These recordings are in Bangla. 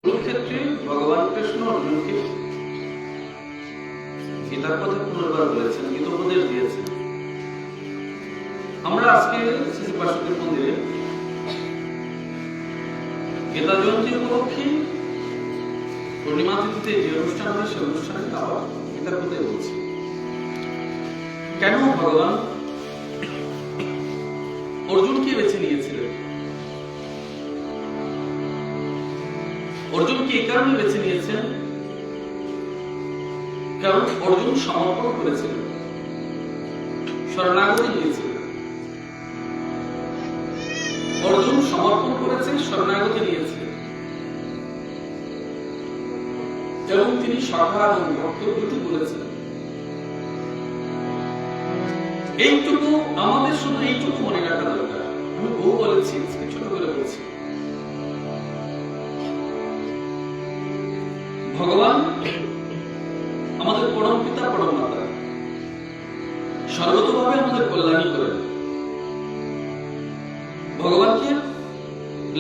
ক্ষেত্রে ভগবান কৃষ্ণ অর্জুনকে গীতার কথা পুনর্বার বলেছেন, গীতোপদেশ দিয়েছেন। আমরা আজকে শ্রী বাসুদেব মন্দিরে গীতা জয়ন্তী উপলক্ষে পূর্ণিমা তিথিতে যে অনুষ্ঠান হয় সে অনুষ্ঠানে আবার গীতার কথাই বলছি। কেন ভগবান অর্জুনকে বেছে নিয়েছিলেন? অর্জুনকে এই কারণে বেছে নিয়েছেন কারণ অর্জুন সমর্পণ করেছিলেন, শরণাগতি নিয়েছিলেন। অর্জুন সমর্পণ করেছেন, শরণাগতি নিয়েছিলেন এবং তিনি সখা এবং ভক্ত দুটি বলেছেন। এইটুকু আমাদের শুধু এইটুকু মনে রাখা দরকার। আমি বহু বলেছি, ছোট করে বলছি। ভগবান আমাদের পরম পিতা পরম মাতা, সর্বতভাবে আমাদের কল্যাণী করেন। ভগবানকে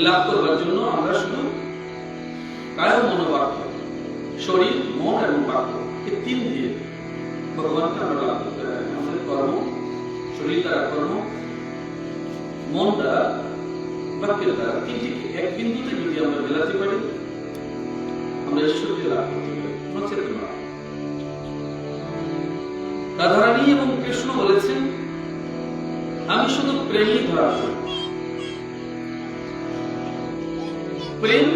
লাভ করবার জন্য আমরা শুধু কায় মনোবাক্য, শরীর, মন এবং বাক্য, এই তিন দিয়ে ভগবানকে আমরা লাভ করতে পারি। আমাদের কর্ম, শরীর দ্বারা কর্ম, মন দ্বারা, বাক্যের দ্বারা, তিনটি এক বিন্দুতে যদি আমরা মেলাতে পারি আমরা ঈশ্বরকে লাভ করতে পারি। রাধারানী এবং কৃষ্ণ বলেছেন, আমি শুধু প্রেমই ধরা করি। প্রেম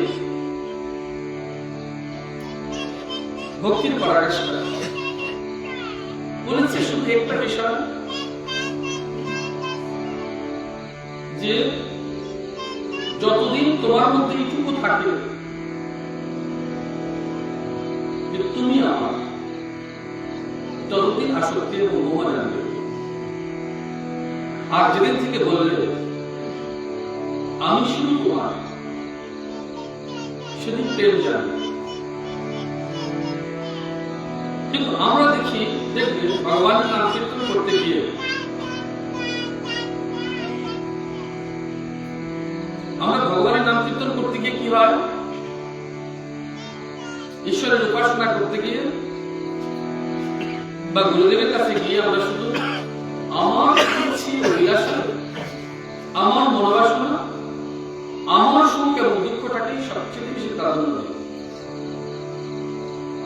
ভক্তির পরাকাশ বলেছে শুধু একটা বিষয়, যে যতদিন তোমার মধ্যে এইটুকু থাকে যে তুমি আমার, ততদিন আসক্তি এবং মোহ জানবে। আর যেদিন থেকে বললে আমি শুধু তোমার, সেদিন প্রেম জানবে। কিন্তু আমরা দেখবেন ভগবানের নাম কীর্তন করতে গিয়ে কি হয়? ঈশ্বরের উপাসনা করতে গিয়ে বা গুরুদেবের কাছে গিয়ে আমরা শুধু আমার ইচ্ছে অভিলাষা, আমার মনোবাসনা, আমার সুখ এবং দুঃখটাকেই সবচেয়ে বেশি প্রাধান্য দিই।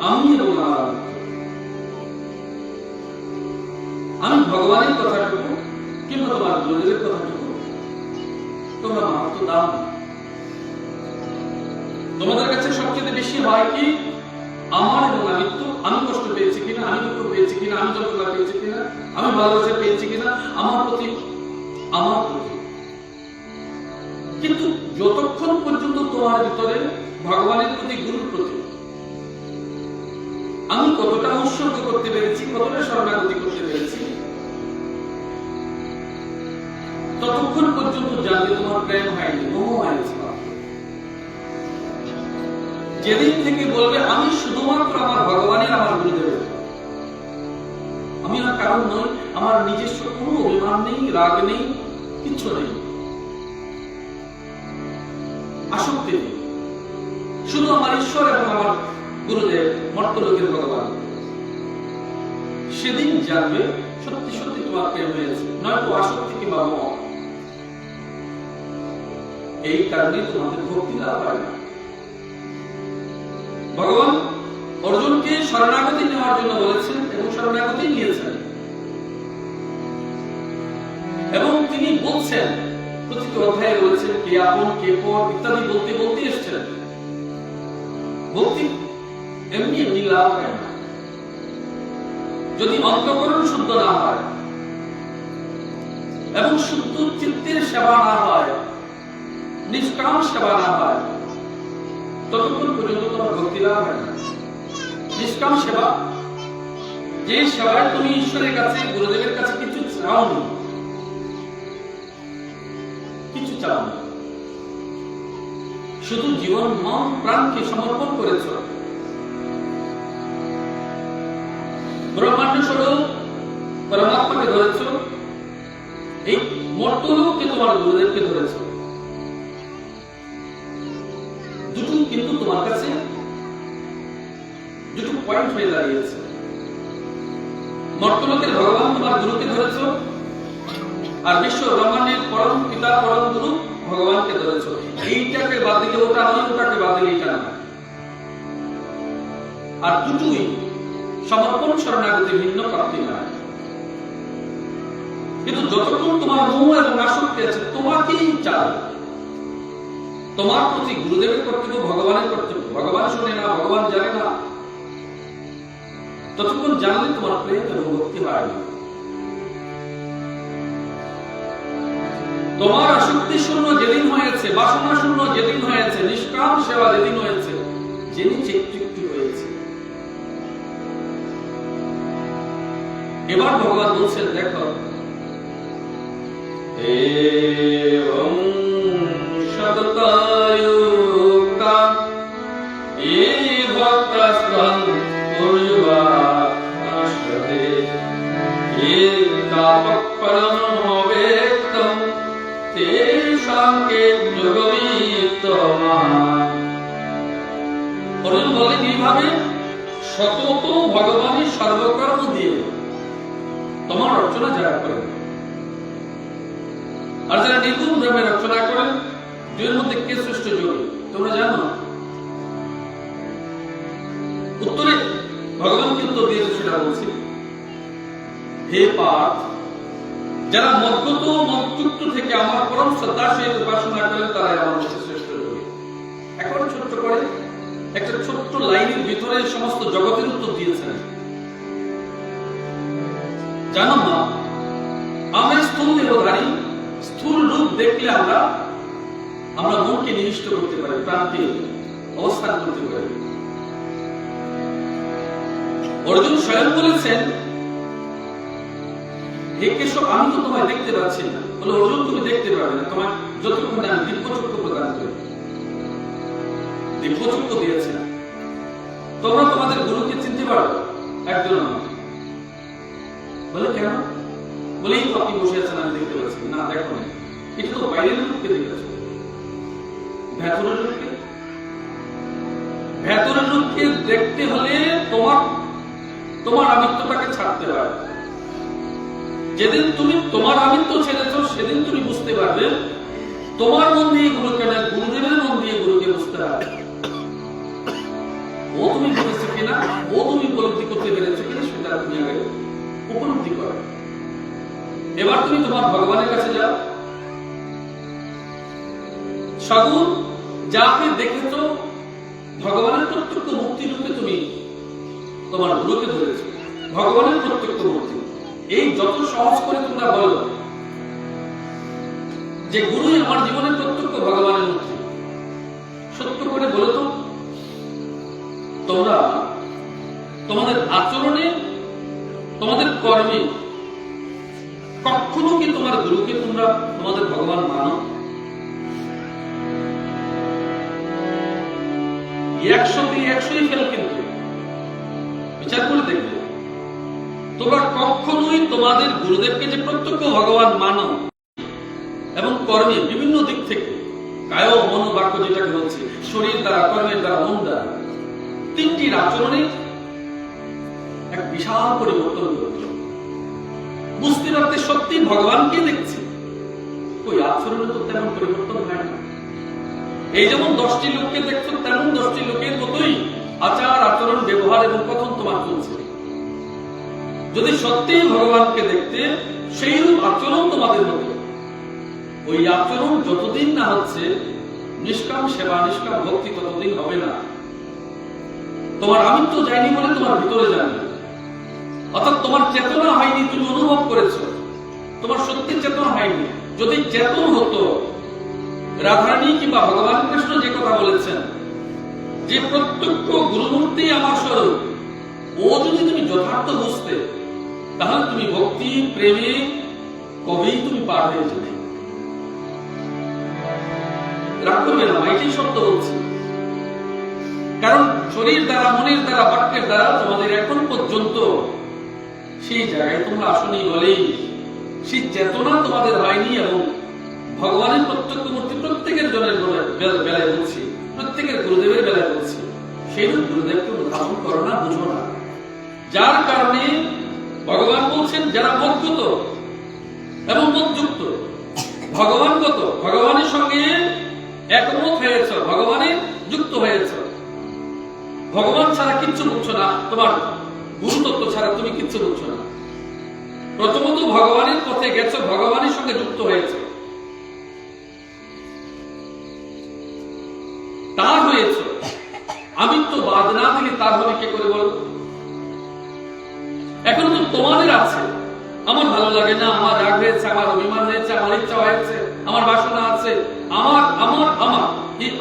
আমি এবং আমি ভগবানের কথাটুকু কিংবা তোমার গুরুদেবের কথাটুকু তোমরা মাহাত্ম দাও। তোমাদের কাছে সবচেয়ে বেশি হয় কি? আমার এবং আমিত্ব, আমি কষ্ট পেয়েছি কিনা, আমি দুঃখ পেয়েছি কিনা, আমি যন্ত্রণা পেয়েছি কিনা, আমি ভালোবাসা পেয়েছি কিনা, আমার প্রতি। কিন্তু যতক্ষণ পর্যন্ত তোমার ভিতরে ভগবানের প্রতি, গুরুর প্রতি আমি কতটা উৎসর্গ করতে পেরেছি, কতটা শরণাগতি করতে পেরেছি, ততক্ষণ পর্যন্ত জানলে তোমার প্রেম হয়নি, মোহ হয়েছে। যেদিন থেকে বলবে আমি শুধুমাত্র আমার ভগবানের, আমার গুরুদেবের, আমি আর কারণ নই, আমার নিজস্ব কোনো অভিমান নেই, রাগ নেই, কিচ্ছু নেই, আসক্তি নেই, শুধু আমার ঈশ্বর এবং আমার গুরুদেব, মর্তলোকের ভগবান, সেদিন জানবে সত্যি সত্যি তোমার প্রেম হয়েছে, নয়তো আসক্তি কিংবা মোহ। এই কারণে তোমাদের ভক্তি লাভ হয় না। ভগবান অর্জুনকে শরণাগতি নেওয়ার জন্য বলেছেন এবং শরণাগতি নিয়েছেন, এবং তিনি বলছেন, প্রতিটি অধ্যায়ে বলেছেন কে আপন কে পর ইত্যাদি বলতে বলতে এসেছেন। ভক্তি এমনি এমনি লাভ হয় না যদি অন্তঃকরণ শুদ্ধ না হয় এবং শুদ্ধ চিত্তের সেবা না হয়, নিষ্কাম সেবা না হয়, ততক্ষণ পর্যন্ত তোমার ভক্তি লাভ হয় না। নিষ্কাম সেবা, যে সেবায় তুমি ঈশ্বরের কাছে, গুরুদেবের কাছে কিছু চাওনি, শুধু জীবন, মন, প্রাণকে সমর্পণ করেছ। ব্রহ্মাণ্ড স্বরূপ পরমাত্মাকে ধরেছ, এই মর্তলোককে তোমার গুরুদেবকে ধরেছ। কিন্তু তোমার তোমার কাছে দুটো পয়েন্ট হয়ে দাঁড়িয়েছে। মর্তলোকের ভগবান তোমার গুরুকে ধরেছ, আর বিশ্ব ব্রহ্মাণ্ডের পরম পিতা পরম গুরু ভগবানকে ধরেছ। এইটাকে বাদ দিলে ওটা নয়, ওটাকে বাদ দিলে এটা নয়। আর দুটোই সমর্পণ শরণাগতি, ভিন্ন প্রাপ্তি নয়। কিন্তু যতক্ষণ তোমার মোহ এবং আসক্তি আছে, তোমাকেই চাই। তোমার প্রতি গুরুদেবের কর্তব্য, ভগবানের কর্তব্য। ভগবান শোনে না, ভগবান জানে না, ততক্ষণ জানলে তোমার প্রেম এবং ভক্তি হয় না। তোমার আসক্তি শূন্য যেদিন হয়েছে, বাসনা শূন্য যেদিন হয়েছে, নিষ্কাম সেবা যেদিন হয়েছে, যেদিন চিত্তৃপ্তি হয়েছে, এবার ভগবান বলছেন, দেখো এবং সততায়ুক্তা এ ভক্তাস্ত্বং কুর্যাৎ এ তাপঃপরমবেক্তং তেষাং কে যোগবিত্তমাঃ। অর্জুন বলেন, এইভাবে সতত ভগবানের সর্বকর্ম দিয়ে তোমার অর্চনা যারা করেন, আর যারা নির্গুণ ব্রহ্মের অর্চনা করেন, দুইয়ের মধ্যে কে শ্রেষ্ঠ যোগী তোমরা জানো? উত্তরে ভগবান কিন্তু দিয়েছে, সেটা বলছি, হে পার্থ, যারা মদ্গত মদযুক্ত থেকে আমার পরম শ্রদ্ধা সহিত উপাসনা করেন, তারাই আমার মধ্যে শ্রেষ্ঠ যোগী। একবার ছোট্ট করে একটা ছোট্ট লাইনের ভিতরে সমস্ত জগতের উত্তর দিয়েছেন। জানো না, আমরা স্থূল দেহধারী, স্থূল রূপ দেখলে আমরা মনকে নিবিষ্ট করতে পারি, প্রাণকে অবস্থান করতে পারি। অর্জুন স্বয়ং বলেছেন, হে কেশব, আমি তো তোমায় দেখতে পাচ্ছি না। বলে, অর্জুন তুমি দেখতে পাবে না, তোমার যতক্ষণ আমি দিব্যচক্ষু প্রদান করি। দিব্যচক্ষু দিয়েছে, তোমরা তোমাদের গুরুকে চিনতে পারো? একজন না। বলে, কেন? বলে, এই তো আপনি বসে আছেন, আমি দেখতে পাচ্ছি না। দেখো না, এটা তো বাইরের লোককে দেখেছ, ভেতরের লোককে। ভেতরের লোককে দেখতে হলে তোমার আমিত্বটাকে ছাড়তে হয়। যেদিন তুমি তোমার আমিত্ব ছেড়েছ, সেদিন তুমি বুঝতে পারবে তোমার মন দিয়ে গুরুকে না, গুরুদেবের মন দিয়ে গুরুকে বুঝতে হবে। ও তুমি বুঝেছো কিনা, ও তুমি উপলব্ধি করতে পেরেছো কিনা, সেটা তুমি আগে উপলব্ধি করো। এবার তুমি তোমার ভগবানের কাছে যাও। সগুণ যাকে দেখেছ, ভগবানের প্রত্যক্ষ মুক্তি রূপে তুমি তোমার গুরুকে ধরেছ। ভগবানের প্রত্যক্ষ মুক্তি, এই যত সহজ করে তোমরা বলো যে গুরুই আমার জীবনের প্রত্যক্ষ ভগবানের মুক্তি, সত্য করে বলো তো, তোমরা তোমাদের আচরণে, তোমাদের কর্মে কখনো কি তোমার গুরুকে তোমরা তোমাদের ভগবান মানো? 100 ফেল, কিন্তু বিচার করে দেখবে তোমরা কখনোই তোমাদের গুরুদেবকে যে প্রত্যক্ষ ভগবান মানো এবং কর্মে বিভিন্ন দিক থেকে, কায় মন বাক্য যেটাকে বলছে, শরীর দ্বারা, কর্মের দ্বারা, মন দ্বারা, তিনটির আচরণে এক বিশাল পরিবর্তন ঘটল। বুঝতে পারতে সত্যি ভগবানকে দেখছি, ওই আচরণে তো তেমন পরিবর্তন হয় না। এই যেমন 10টি লোককে দেখছো, তেমন 10টি লোকের মতোই আচার, আচরণ, ব্যবহার এবং কথন তোমার চলছে। যদি সত্যি ভগবানকে দেখতে, সেই রূপ আচরণ তোমাদের মতো, ওই আচরণ যতদিন না হচ্ছে নিষ্কাম সেবা, নিষ্কাম ভক্তি, ততদিন হবে না। তোমার আমিত্ব যায়নি বলে তোমার ভিতরে যায়নি, অর্থাৎ তোমার চেতনা হয়নি, তুমি অনুভব করেছো, তোমার সত্যি চেতনা হয়নি। যদি চেতন হতো, রাধারানী কিংবা ভগবান কৃষ্ণ যে কথা বলেছেন যে প্রত্যক্ষ গুরুমূর্তি আমার স্বরূপ, ও যদি তুমি যথার্থ বুঝতে, তাহলে তুমি ভক্তি, প্রেমে কবেই তুমি পার হয়ে যেতে। রাগ করবে না, এটাই সত্য বলছি। কারণ শরীর দ্বারা, মনের দ্বারা, বাক্যের দ্বারা তোমাদের এখন পর্যন্ত সেই জায়গায় তোমরা আসনি বলেই সেই চেতনা তোমাদের হয়নি। এবং ভগবানের প্রত্যক্ষ মূর্তি প্রত্যেকের জনের বেলায় বলছি, প্রত্যেক প্রত্যেকের গুরুদেবের বেলায় বলছি, সেই গুরুদেবকে উদ্ভাবন করো না, বুঝো না। যার কারণে ভগবান বলছেন যারা মতগত এবং মতযুক্ত, ভগবানগত, ভগবানের সঙ্গে একমত হয়েছ, ভগবানের যুক্ত হয়েছ, ভগবান ছাড়া কিচ্ছু বুঝছো না, তোমার গুরুতত্ত্ব ছাড়া তুমি কিচ্ছু বুঝছো না। প্রথমত ভগবানের পথে গেছো, ভগবানের সঙ্গে যুক্ত হয়েছে, তার হয়েছ। আমি তো বাদ না দিলে তার হবে কে করে বলবো? এখন তো তোমাদের আছে, আমার ভালো লাগে না, আমার রাগ হয়েছে, আমার অভিমান হয়েছে, আমার ইচ্ছা হয়েছে, আমার বাসনা আছে, আমার আমার আমার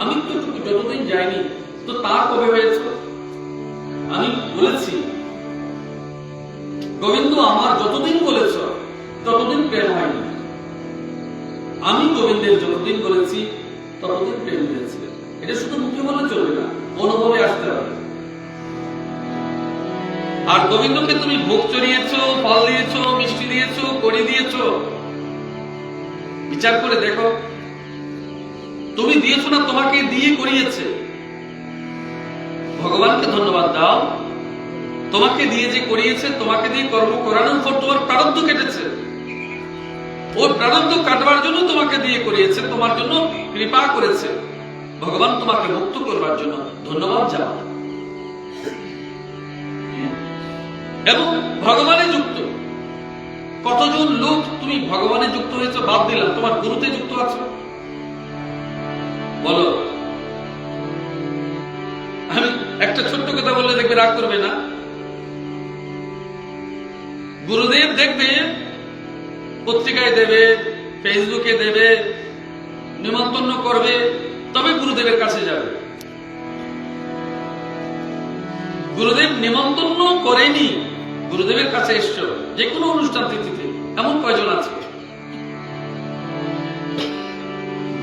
আমি তো যতদিন যাইনি, তো তার কবে হয়েছে? আমি বলেছি গোবিন্দ আমার যতদিন বলেছ ততদিন প্রেম হয়নি, আমি গোবিন্দের যতদিন বলেছি ততদিন প্রেম হয়েছে। এটা শুধু মুখে বলে চলবে না, অনুভবে আসতে হবে। আর গোবিন্দকে তুমি ভোগ চড়িয়েছ, ফল দিয়েছ, মিষ্টি দিয়েছ, কড়ি দিয়েছ, বিচার করে দেখো। তুমি দিয়েছ না, তোমাকে দিয়ে করিয়েছে। ভগবানকে ধন্যবাদ দাও, তোমাকে দিয়ে যে করিয়েছে, তোমাকে দিয়ে কর্ম করানোর পর তোমার প্রারব্ধ কেটেছে, ওর প্রারব্ধ কাটবার জন্য তোমাকে দিয়ে করিয়েছে, তোমার জন্য কৃপা করেছে। ভগবান তোমাকে মুক্ত করবার জন্য ধন্যবাদ জানাও। এবং ভগবানে যুক্ত কতজন লোক তুমি ভগবানে যুক্ত হয়েছে, বাদ দিলাম, তোমার গুরুতে যুক্ত আছো? বলো। আমি একটা ছোট্ট কথা বললে দেখবে রাগ করবে না। গুরুদেব দেখবে পত্রিকায় দেবে, ফেসবুকে দেবে, নিমন্ত্রণ করবে, তবে গুরুদেবের কাছে যাবে। গুরুদেব নিমন্ত্রণ করেনি, গুরুদেবের কাছে এসছো যে কোনো অনুষ্ঠান তিথিতে, এমন কয়জন আছে?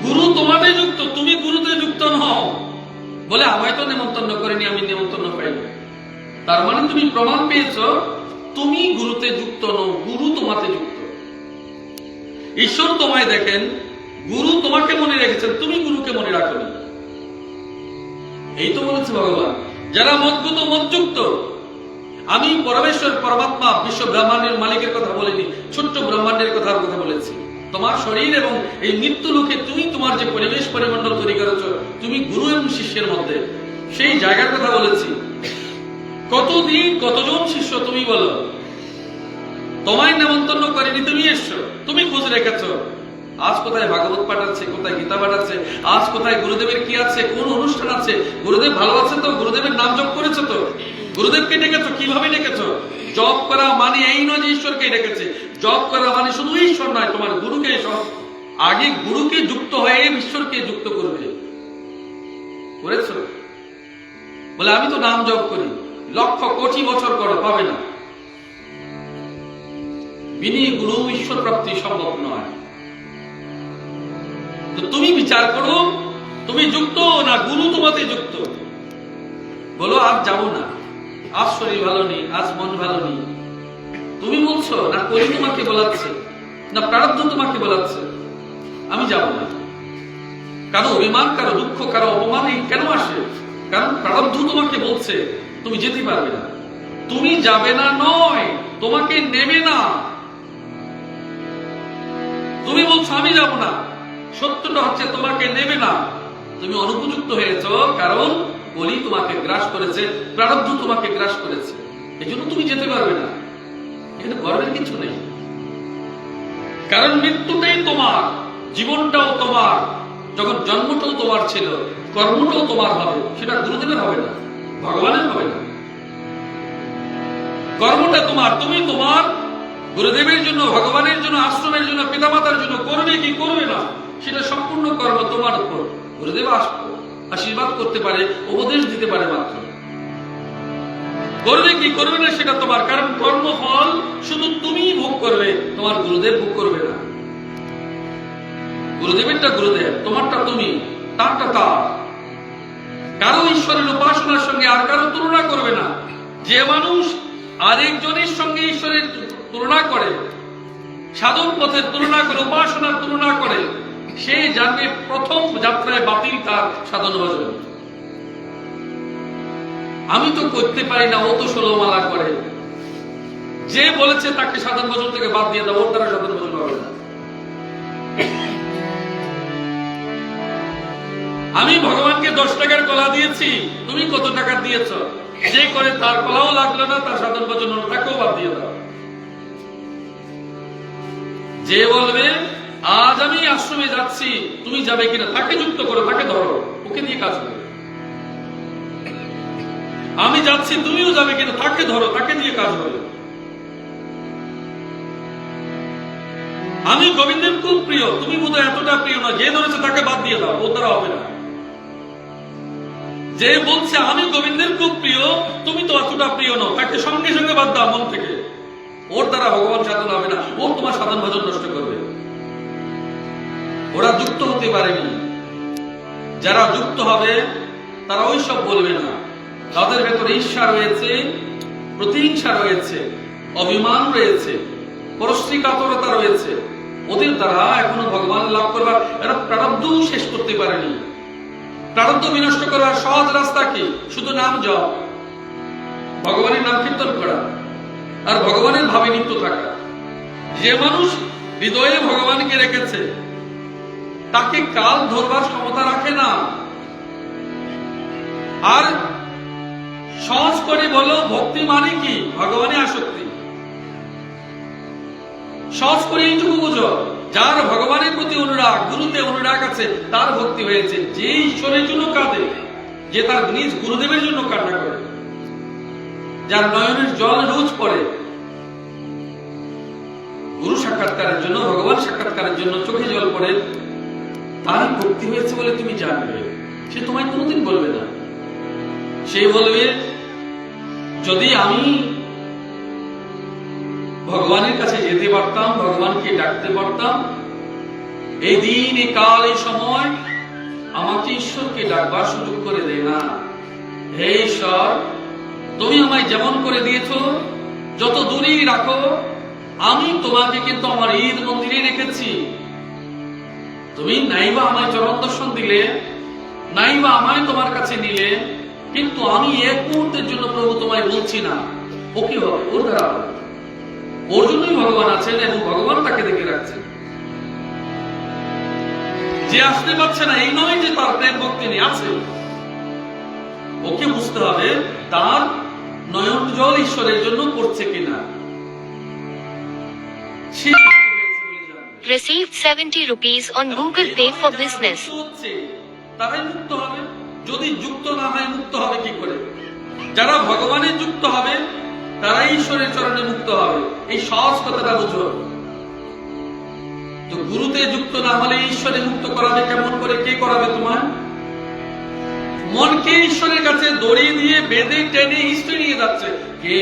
গুরু তোমাদের যুক্ত, তুমি গুরুতে যুক্ত নও বলে আমায় তো নিমন্ত্রণ করেনি, আমি নিমন্ত্রণ পাইনি। তার মানে তুমি প্রমাণ পেয়েছ তুমি গুরুতে যুক্ত নও, গুরু তোমাতে যুক্ত। ঈশ্বর তোমায় দেখেন, গুরু তোমাকে মনে রেখেছেন, তুমি গুরুকে মনে রাখনি। এই তো বলেছে ভগবান, যারা মতগত মতযুক্ত। আমি পরমেশ্বর পরমাত্মা বিশ্ব ব্রহ্মাণ্ডের মালিকের কথা বলিনি, ছোট্ট ব্রহ্মাণ্ডের কথা বলেছি। তোমার শরীর এবং এই মৃত্যু লোকে তুমি তোমার যে পরিবেশ পরিমণ্ডল তৈরি করেছ, তুমি গুরু এবং শিষ্যের মধ্যে সেই জায়গার কথা বলেছি। কতদিন কতজন শিষ্য তুমি বলো, তোমায় নেমন্তন্ন করেনি, তুমি এসছো, তুমি খোঁজ রেখেছ। আজ কোথায় ভাগবত পাঠ আছে, কোথায় গীতা পাঠ আছে, আজ কোথায় গুরুদেবের কি আছে, কোন অনুষ্ঠান আছে, গুরুদেব ভালো আছে তো, গুরুদেবের নাম জপ করেছো তো, গুরুদেবকে ডেকেছো, কিভাবে ডেকেছো? জপ করা মানে এই নয় যে ঈশ্বরকে ডেকেছে, জপ করা মানে শুধু ঈশ্বর নয়, তোমার গুরুকে আগে গুরুকে যুক্ত হয়ে ঈশ্বরকে যুক্ত করবে। করেছো? বলে আমি তো নাম জপ করি, লক্ষ কোটি বছর করো, পাবে না। বিনি গুরু ঈশ্বর প্রাপ্তি সম্ভব নয়। তো তুমি বিচার করো, তুমি যুক্ত না গুরু তোমাতে যুক্ত? বলো আজ যাবো না, আজ শরীর ভালো নেই, আজ মন ভালো নেই। তুমি বলছো না করি তোমাকে বলাচ্ছে, না প্রারব্ধ তোমাকে বলাচ্ছে আমি যাব না। কারো অভিমান, কারো দুঃখ, কারো অপমান এই কেন আসে? কারণ প্রারব্ধ তোমাকে বলছে তুমি যেতে পারবে না। তুমি যাবে না নয়, তোমাকে নেবে না। তুমি বলছো আমি যাব না, সত্যটা হচ্ছে তোমাকে নেবে না। তুমি অনুপযুক্ত হয়েছ, কারণ বলি তোমাকে গ্রাস করেছে, প্রারব্ধ তোমাকে গ্রাস করেছে, এই জন্য তুমি যেতে পারবে না। এখানে গর্বের কিছু নেই, কারণ মৃত্যুটাই তোমার, জীবনটাও তোমার, যখন জন্মটাও তোমার ছিল, কর্মটাও তোমার হবে, সেটা গুরুদেবের হবে না, ভগবানের হবে না। কর্মটা তোমার, তুমি তোমার গুরুদেবের জন্য, ভগবানের জন্য, আশ্রমের জন্য, পিতামাতার জন্য করবে কি করবে না, সেটা সম্পূর্ণ কর্ম তোমার উপর। গুরুদেব আশীর্বাদ করতে পারে, উপদেশ দিতে পারে মাত্র, করবে কি করবে না সেটা তোমার। কারণ কর্মফল শুধু তুমি ভোগ করবে, তোমার গুরুদেব ভোগ করবে না। গুরুদেবেরটা গুরুদেব, তোমারটা তুমি, তারটা তার। কারো ঈশ্বরের উপাসনার সঙ্গে আর কারো তুলনা করবে না। যে মানুষ আরেকজনের সঙ্গে ঈশ্বরের তুলনা করে, সাধন পথের তুলনা করে, উপাসনার তুলনা করে, সে জানবে প্রথম যাত্রায় বাতিল তার সাধন ভজন। আমি তো করতে পারি না, ও তো 16 মালা করে। যে বলেছে তাকে সাধন ভজন থেকে বাদ দিয়ে দাও, ওর দ্বারা সাধন ভজন হবে না। আমি ভগবানকে 10 টাকার কলা দিয়েছি, তুমি কত টাকা দিয়েছ? যে করে তার কলাও লাগলো না, তার সাধন ভজন হলো, তাকেও বাদ দিয়ে দাও। যে বলবে আজ আমি আশ্রমে যাচ্ছি, তুমি যাবে কিনা, তাকে যুক্ত করো, তাকে ধরো, ওকে দিয়ে কাজ করো। আমি যাচ্ছি, তুমিও যাবে কিনা, তাকে ধরো, তাকে দিয়ে কাজ করো। আমি গোবিন্দের খুব প্রিয়, তুমি বোধহয় এতটা প্রিয় না, যে ধরেছে তাকে বাদ দিয়ে দাও, ওর দ্বারা হবে না। যে বলছে আমি গোবিন্দের খুব প্রিয়, তুমি তো এতটা প্রিয় নও, তাকে সঙ্গে সঙ্গে বাদ দাও মন থেকে। ওর দ্বারা ভগবান সাধন হবে না, ও তোমার সাধন ভজন নষ্ট করবে। ওরা যুক্ত হতে পারেনি। যারা যুক্ত হবে তারা ওই সব বলবে না। তাদের ভেতরে ঈর্ষা রয়েছে, প্রতিহিংসা রয়েছে, অভিমান রয়েছে, পরশ্রীকাতরতা রয়েছে। ওদের দ্বারা এখনো ভগবান লাভ করবার এরা প্রারব্ধও শেষ করতে পারেনি। প্রারব্ধ বিনষ্ট করার সহজ রাস্তা কি? শুধু নাম জপ, ভগবানের নাম কীর্তন করা, আর ভগবানের ভাবে নিত্য থাকা। যে মানুষ হৃদয়ে ভগবানকে রেখেছে তাকে কাল ধরবার ক্ষমতা রাখে না। আর সহজ করে বলো, ভক্তি মানে কি? ভগবানে আসক্তি। সহজ করে এইটুকু বুঝো, যার ভগবানের প্রতি অনুরাগ, গুরুতে অনুরাগ আছে, তার ভক্তি হয়েছে। যে ঈশ্বরের জন্য কাঁদে, যে তার নিজ গুরুদেবের জন্য কান্না করে, যার নয়নের জল রোজ পড়ে গুরু সাক্ষাৎকারের জন্য, ভগবান সাক্ষাৎকারের জন্য চোখে জল পড়ে, তার ভক্তি হয়েছে বলে তুমি জানবে। সে তোমায় কোনোদিন বলবে না। সে বলবে যদি আমি ভগবানের কাছে যেতে পারতাম, ভগবানকে ডাকতে পারতাম, এই দিন, এই কাল, এই সময় আমাকে ঈশ্বরকে ডাকবার সুযোগ করে দেয় না। হে ঈশ্বর, তুমি আমায় যেমন করে দিয়েছ, যত দূরেই রাখো, আমি তোমাকে কিন্তু আমার ঈদ মন্দিরে রেখেছি। তুমি নাইবা আমায় চরণ দর্শন দিলে, নাইবা আমায় তোমার কাছে নিলে, কিন্তু আমি এক মুহূর্তের জন্য প্রভু তোমায় বলছি না। ও কি হবে? ওর দ্বারা হবে। ওর জন্যই ভগবান আছেন এবং ভগবান তাকে দেখে রাখছেন। যে আসতে পারছে না এই নয় যে তার প্রেম ভক্তি নেই, আছে। ওকে বুঝতে হবে তার নয়ন জল ঈশ্বরের জন্য করছে কিনা। Received 70 rupees on Google Pay for business. তারাই মুক্ত হবে। যদি যুক্ত না হয় মুক্ত হবে কি করে? যারা ভগবানের যুক্ত হবে তারাই ঈশ্বরের চরণে মুক্ত হবে। এই সহজ কথাটা বুঝো। তো গুরুতে যুক্ত না হলে ঈশ্বরে মুক্ত করাবে কেমন করে? কে করাবে তোমার? মনকে ঈশ্বরের কাছে দড়ি দিয়ে বেঁধে টেনে হিস্ট্রি নিয়ে যাচ্ছে কে?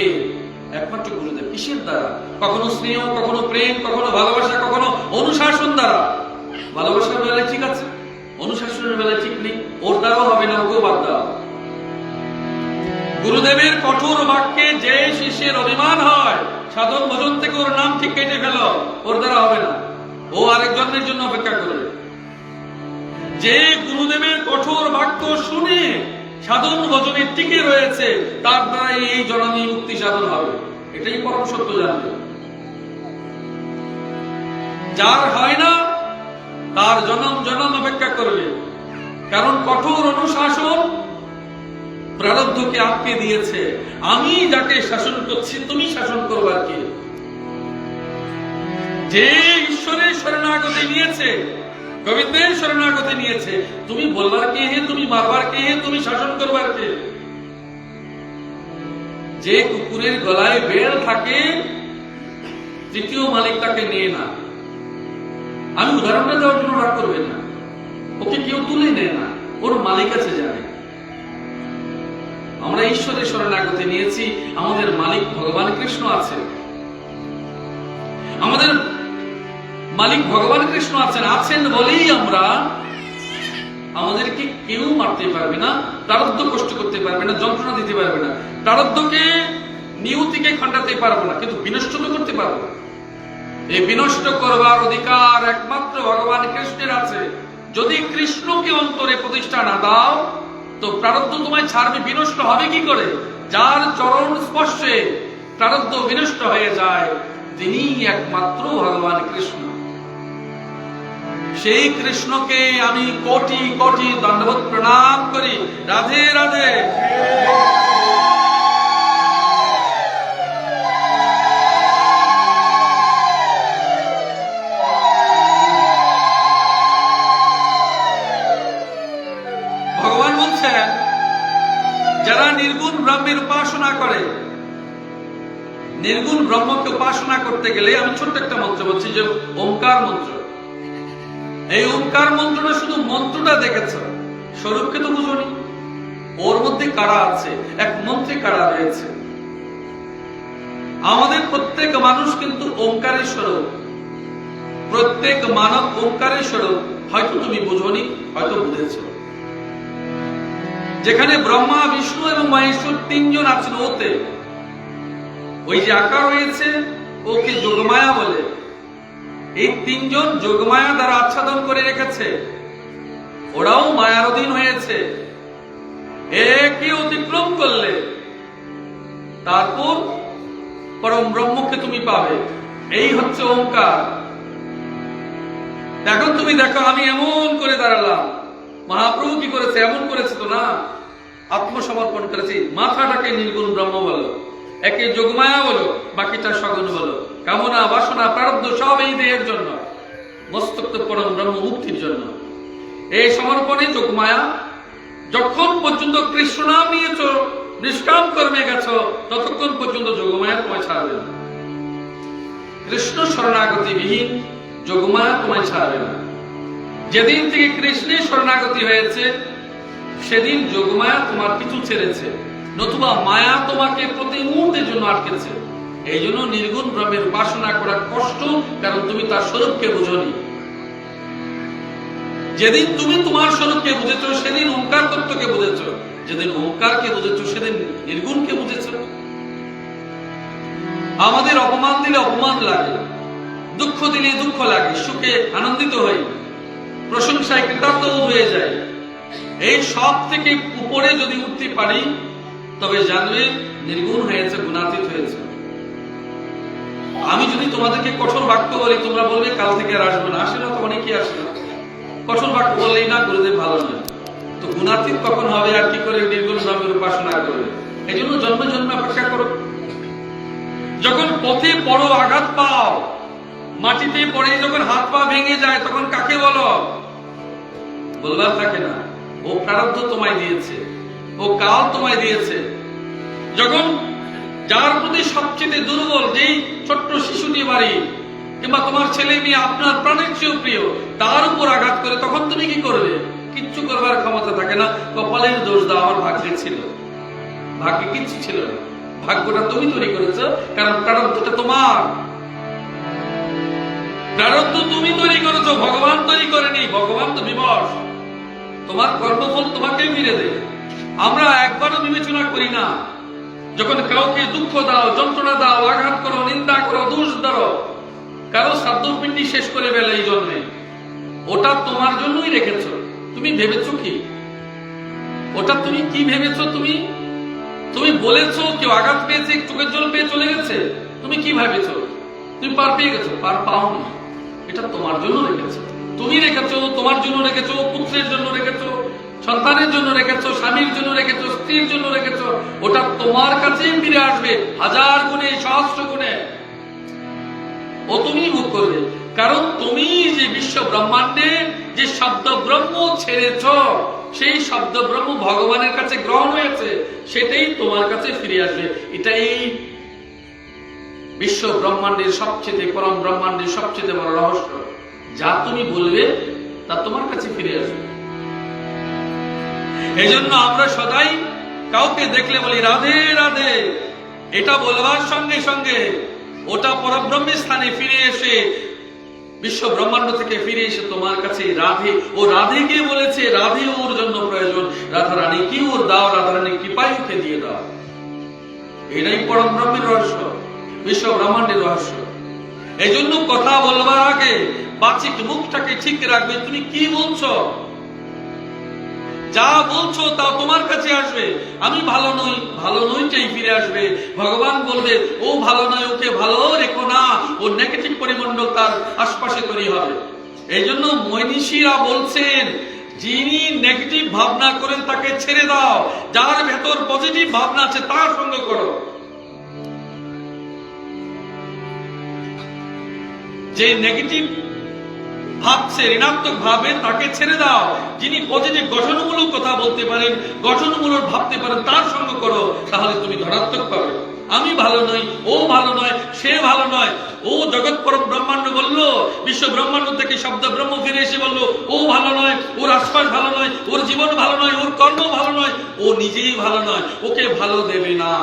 একমাত্র গুরুদেব। কিসের দ্বারা? কখনো স্নেহ, কখনো প্রেম, কখনো ভালোবাসা, কখনো অনুশাসন দ্বারা। ভালোবাসার বেলায় ঠিক আছে, অনুশাসনের বেলায় ঠিক নেই, ওর দ্বারাও হবে না, ওকেও বাদ দাও। গুরুদেবের কঠোর বাক্যে যে শিষ্যের অভিমান হয়, সাধন ভজন থেকে ওর নাম ঠিক কেটে ফেলো, ওর দ্বারা হবে না, ও আরেক জন্মের জন্য অপেক্ষা করবে। যে গুরুদেবের কঠোর বাক্য শুনে সাধন ভজনে টিকে রয়েছে, তার দ্বারা এই জননী মুক্তি সাধন হবে। এটাই পরম সত্য জানবে। যার হয় না তার জনম জনম অপেক্ষা করবে, কারণ কঠোর অনুশাসন প্রারব্ধকে আটকে দিয়েছে। আমি যাকে শাসন করছি, তুমি শাসন করবার কি? যে ঈশ্বরের শরণাগতি নিয়েছে, গোবিন্দের শরণাগতি নিয়েছে, তুমি বলবার কে হে? তুমি মারবার কে হে? তুমি শাসন করবার কে? যে কুকুরের গলায় বেল থাকে, তৃতীয় মালিক তাকে নিয়ে না। আমি উদাহরণটা দেওয়ার জন্য রাগ করবে না, ওকে কেউ তুলে নেয় না, ওর মালিক আছে জানে। আমরা ঈশ্বরের শরণাগতি নিয়েছি, আমাদের মালিক ভগবান কৃষ্ণ আছে। আমাদের মালিক ভগবান কৃষ্ণ আছেন, আছেন বলেই আমরা, আমাদেরকে কেউ মারতে পারবে না, প্রারব্ধ কষ্ট করতে পারবে না, যন্ত্রণা দিতে পারবে না, প্রারব্ধকে নিয়তিকে খণ্ডাতে পারবো না, কিন্তু বিনষ্ট তো করতে পারবো। এই বিনষ্ট করবার অধিকার একমাত্র ভগবান কৃষ্ণের আছে। যদি কৃষ্ণকে অন্তরে প্রতিষ্ঠা না দাও, তো প্রারব্ধ তোমায় ছাড়বে, বিনষ্ট হবে কি করে? যার চরণ স্পর্শে প্রারব্ধ বিনষ্ট হয়ে যায়, তিনি একমাত্র ভগবান কৃষ্ণ। সেই কৃষ্ণকে আমি কোটি কোটি দণ্ডবত প্রণাম করি। রাধে রাধে। ভগবান বলছেন, যারা নির্গুণ ব্রহ্মের উপাসনা করে, নির্গুণ ব্রহ্মকে উপাসনা করতে গেলে আমি ছোট্ট একটা মন্ত্র বলছি, যে ওমকার মন্ত্র। এই ওমকার মন্ত্রটা শুধু মন্ত্রটা দেখেছ, স্বরূপকে তো বুঝনি। ওর মধ্যে কারা আছে, এক মন্ত্রে কারা রয়েছে। আমাদের প্রত্যেক মানুষ কিন্তু ওমকারের স্বরূপ, প্রত্যেক মানব ওমকারের স্বরূপ। হয়তো তুমি বুঝনি, হয়তো বুঝেছ। যেখানে ব্রহ্মা, বিষ্ণু এবং মহেশ্বর তিনজন আছেন ওতে, ওই যে আকার রয়েছে, ওকে যোগমায়া বলে। এই তিনজন যোগমায়া দ্বারা আচ্ছাদন করে রেখেছে, ওরাও মায়ার অধীন হয়েছে। একে অতিক্রম করলে তারপর পরম ব্রহ্মকে তুমি পাবে। এই হচ্ছে ওঙ্কার। এখন তুমি দেখো, আমি এমন করে দাঁড়ালাম, মহাপ্রভু কি করেছে? এমন করেছে তো না, আত্মসমর্পণ করেছি। মাথাটাকে নির্গুণ ব্রহ্ম বলো, একে যোগমায়া বলো, বাকিটা সগুণ বলো। কামনা, বাসনা, প্রারব্ধ সব এই দেহের জন্য, মস্তক তো পরম ব্রহ্ম মুক্তির জন্য। এই সমর্পণে যোগমায়া, যখন পর্যন্ত কৃষ্ণ নাম নিয়েছ, নিষ্কাম কর্মে গেছ, ততক্ষণ পর্যন্ত যোগমায়া তোমায় ছাড়বে না। কৃষ্ণ শরণাগতি বিহীন যোগমায়া তোমায় ছাড়বে না। যেদিন থেকে কৃষ্ণের শরণাগতি হয়েছে, সেদিন যোগমায়া তোমার কিছু ছেড়েছে, নতুবা মায়া তোমাকে প্রতি মুহূর্তের জন্য আটকেছে। এই জন্য নির্গুণ ব্রহ্মের উপাসনা করা কষ্ট, কারণ তুমি তার স্বরূপকে বুঝনি। যেদিন তুমি তোমার স্বরূপকে বুঝেছ, সেদিন ওঙ্কার তত্ত্বকে বুঝেছ। যেদিন ওঙ্কারকে বুঝেছ, সেদিন নির্গুণকে বুঝেছ। আমাদের অপমান দিলে অপমান লাগে, দুঃখ দিলে দুঃখ লাগে, সুখে আনন্দিত হই, প্রশংসায় কৃতার্থ হয়ে যায়। এই সব থেকে উপরে যদি উঠতে পারি, তবে জানবে নির্গুণ হয়েছে, গুণাতীত হয়েছে। আমি যদি তোমাদেরকে কঠোর বাক্য বলি, তোমরা বলবে কাল থেকে আর আসবে না। আসে না তো, অনেকেই আসে না। কঠোর বাক্য বললেই না, গুরুদেব ভালো না। তো গুণাতীত কখন হবে, আর কি করে নির্গুণ ব্রহ্মের উপাসনা করবে? এই জন্য জন্মে জন্মে অপেক্ষা করো। যখন পথে পড়ো, আঘাত পাও, মাটিতে পড়ে যখন হাত পা ভেঙে যায়, তখন কাকে বলো? বলবার থাকে না। ও প্রারব্ধ তোমায় দিয়েছে, ও কাল তোমায় দিয়েছে। যখন যার প্রতি সবচেয়ে দুর্বল, যেই ছোট্ট শিশুটি বাড়ি, কিংবা তোমার ছেলে মেয়ে আপনার প্রাণের চেয়েও প্রিয়, তার উপর আঘাত করে, তখন তুমি কি করবে? কিচ্ছু করবার ক্ষমতা থাকে না। কপালের দোষ দাও, আমার ভাগ্যে ছিল। ভাগ্যে কিচ্ছু ছিল না, ভাগ্যটা তুমি তৈরি করেছো, কারণ প্রারব্ধটা তোমার। প্রারব্ধ তুমি তৈরি করেছো, ভগবান তৈরি করেনি। ভগবান তো বিবশ, তোমার কর্মফল তোমাকে ফিরে দেয়। আমরা একবারও বিবেচনা করি না। যখন কাউকে দুঃখ দাও, যন্ত্রণা দাও, আঘাত করো, নিন্দা করো, দোষ দাও, কারো শ্রাদ্ধপিণ্ডি শেষ করে ফেলে এই জন্মে, ওটা তোমার জন্যই রেখেছো। তুমি ভেবেছো কি? ওটা তুমি কি ভেবেছো? তুমি বলেছো কেউ আঘাত পেয়েছে, চোখের জল পেয়ে চলে গেছে, তুমি কি ভেবেছো? তুমি পার পেয়ে গেছো? পার পাওনি। এটা তোমার জন্য রেখেছো, তুমি রেখেছো, তোমার জন্য রেখেছো, পুত্রের জন্য রেখেছো, সন্তানের জন্য রেখেছো, স্বামীর জন্য রেখেছো, স্ত্রীর জন্য রেখেছো। ওটা তোমার কাছেই ফিরে আসবে, হাজার গুণে, সহস্র গুণে। ও তুমি ভোগ করবে, কারণ তুমি যে বিশ্ব ব্রহ্মাণ্ডে যে শব্দ ব্রহ্ম ছেড়েছ, সেই শব্দ ব্রহ্ম ভগবানের কাছে গ্রহণ হয়েছে, সেটাই তোমার কাছে ফিরে আসবে। এটাই বিশ্ব ব্রহ্মাণ্ডের সবচেয়ে, পরম ব্রহ্মাণ্ডের সবচেয়ে বড় রহস্য। যা তুমি বলবে তা তোমার কাছে ফিরে আসবে। এই জন্য আমরা সদাই কাউকে দেখলে বলি রাধে রাধে। এটা বলবার সঙ্গে সঙ্গে ওটা পরব্রহ্মের স্থানে ফিরে এসে, বিশ্ব ব্রহ্মাণ্ড থেকে ফিরে এসে তোমার কাছে রাধে। ও রাধে কে বলেছে, রাধে ওর জন্য প্রয়োজন। রাধা রানী কি ওর দাও, রাধা রানী কৃপায় ওকে দিয়ে দাও। এটাই পরম ব্রহ্মের রহস্য, বিশ্ব ব্রহ্মাণ্ডের রহস্য। এই জন্য কথা বলবার আগে বাচিক মুখটাকে ঠিক রাখবে। তুমি কি বলছো? যা বলছো তা তোমার কাছে আসবে। আমি ভালো নই, ভালো নইটাই ফিরে আসবে। ভগবান বলবে ও ভালো নয়, ওকে ভালো রেখো না, ও নেগেটিভ পরিমণ্ডল তার আশপাশে তৈরি হবে। এই জন্য মনীষীরা বলছেন যিনি নেগেটিভ ভাবনা করেন তাকে ছেড়ে দাও, যার ভেতর পজিটিভ ভাবনা আছে তার সঙ্গে করো। যে নেগেটিভ ভাবছে, ঋণাত্মক ভাবে, তাকে ছেড়ে দাও। যিনি পজিটিভ গঠনমূলক কথা বলতে পারেন, গঠনমূলক ভাবতে পারেন, তার সঙ্গে করো, তাহলে তুমি ধনাত্মক পাবে। আমি ভালো নই, ও ভালো নয়, সে ভালো নয়। ও জগৎ পরম ব্রহ্মাণ্ড বললো, বিশ্ব ব্রহ্মাণ্ড থেকে শব্দ ব্রহ্ম ফিরে এসে বললো ও ভালো নয়, ওর আশপাশ ভালো নয়, ওর জীবন ভালো নয়, ওর কর্ম ভালো নয়, ও নিজেই ভালো নয়, ওকে ভালো দেবে না।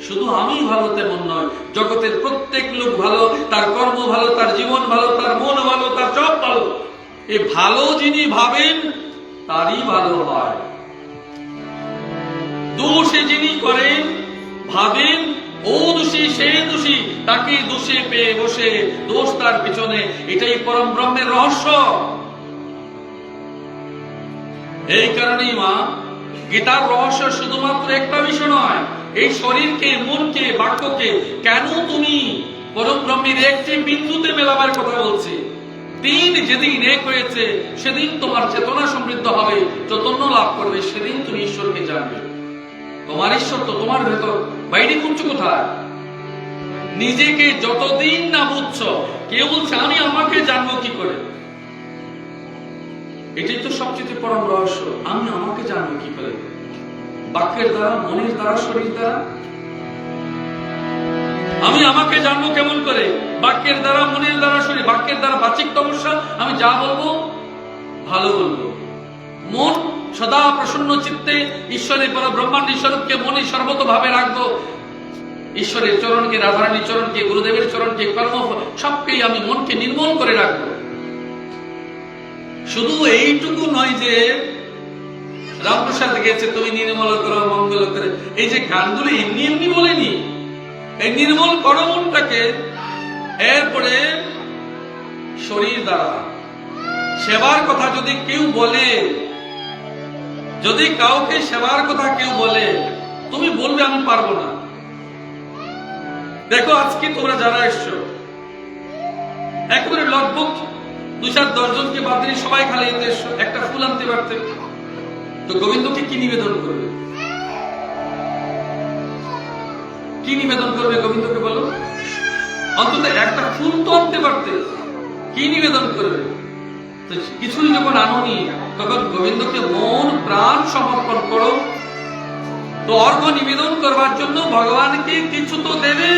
শুধু আমি ভালো তেমন নয়, জগতের প্রত্যেক লোক ভালো, তার কর্ম ভালো, তার জীবন ভালো, তার মন ভালো, তার সব ভালো। এই ভালো যিনি ভাবেন তারই ভালো হয়। দোষে যিনি করেন, ভাবেন ও দোষী, সে দোষী, তাকে দোষে পেয়ে বসে দোষ তার পিছনে, এটাই পরম ব্রহ্মের রহস্য। এই কারণেই মা, গীতার রহস্য শুধুমাত্র একটা বিষয় নয়, এই শরীরকে, মনকে, বাক্যকে কেন তুমি পরম ব্রহ্মের একটি বিন্দুতে মেলাবার কথা বলছি। তিন যেদিন এক হয়েছে সেদিন তোমার চেতনা সমৃদ্ধ হবে, চৈতন্য লাভ করবে, সেদিন তুমি ঈশ্বরকে জানবে। তোমার ঈশ্বর তো তোমার ভেতর, বাইরে খুঁজছো কোথায়? নিজেকে যতদিন না বুঝছো, কেউ বলছে আমি আমাকে জানবো কি করে, এটাই তো সবচেয়ে পরম রহস্য। আমি আমাকে জানবো কি করে? বাক্যের দ্বারা, মনের দ্বারা, শরীর দ্বারা। আমি আমাকে জানবো কেমন করে? বাক্যের দ্বারা, মনের দ্বারা, শরীর। বাক্যের দ্বারা বাচিক তমস্যা, আমি যা বলবো ভালো বলবো। মন সদা প্রসন্ন চিত্তে ঈশ্বরের পর ব্রহ্মাণ্ডের স্বরূপকে মনে সর্বতভাবে রাখবো। ঈশ্বরের চরণকে, রাধারানীর চরণকে, গুরুদেবের চরণকে, কর্ম সবকেই আমি মনকে নির্মল করে রাখবো। শুধু এইটুকু নয় যে রামপ্রসাদ গেছে তুমি নির্মল করো, মঙ্গল করে, এই যে গানগুলো এমনি এমনি বলেনি। এই নির্মল করো মনটাকে, এরপরে শরীর দ্বারা সেবার কথা যদি কেউ বলে, যদি কাউকে সেবার কথা কেউ বলে, তুমি বলবে আমি পারবো না। দেখো আজকে তোমরা যারা এসছো, একেবারে লগভগ 2-4-10 জনকে বাদ দিয়ে সবাই খালি এতে এসছো, একটা ফুল আনতে পারতে। তো গোবিন্দকে কি নিবেদন করবে? কি নিবেদন করবে গোবিন্দকে বলো? অন্তত একটা ফুল তো আনতে পারতে। কি নিবেদন করবে? কিছুই যখন আনোনি, তখন গোবিন্দকে মন প্রাণ সমর্পণ করো। তো অর্ঘ্য নিবেদন করবার জন্য ভগবানকে কিছু তো দেবে,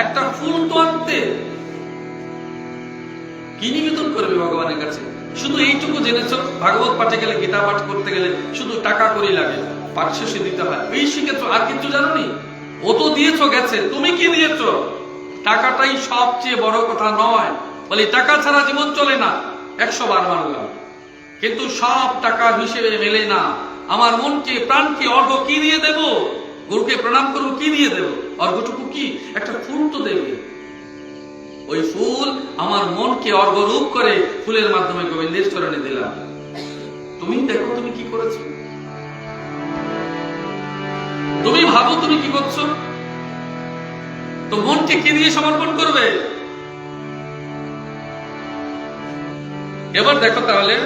একটা ফুল তো আনতে। কি নিবেদন করবে ভগবানের কাছে? শুধু এইটুকু জেনেছো, ভাগবত পাঠে গেলে, গীতা পাঠ করতে গেলে শুধু টাকা করি লাগে, পাঠ শেষে দিতে হয়, এই শিখেছো, আর কিছু জানোনি? ও তো দিয়েছো গেছে, তুমি কি দিয়েছো? টাকাটাই সবচেয়ে বড় কথা নয়। বলি টাকা ছাড়া জীবন চলে না, 100 বার মানলাম, কিন্তু সব টাকার হিসেবে মেলে না। আমার মনকে, প্রাণকে অর্ঘ্য কি দিয়ে দেব? গুরুকে প্রণাম করবো, কি দিয়ে দেব? অর্ঘ্যটুকু কি? একটা ফুল তো দেবে। ওই ফুল আমার মনকে অর্ঘ্য রূপ করে ফুলের মাধ্যমে গোবিন্দের চরণে দিলাম। তুমি দেখো তুমি কি করেছো, তুমি ভাবো তুমি কি করছো। তো মনকে কি দিয়ে সমর্পণ করবে? এবার দেখো তাহলে,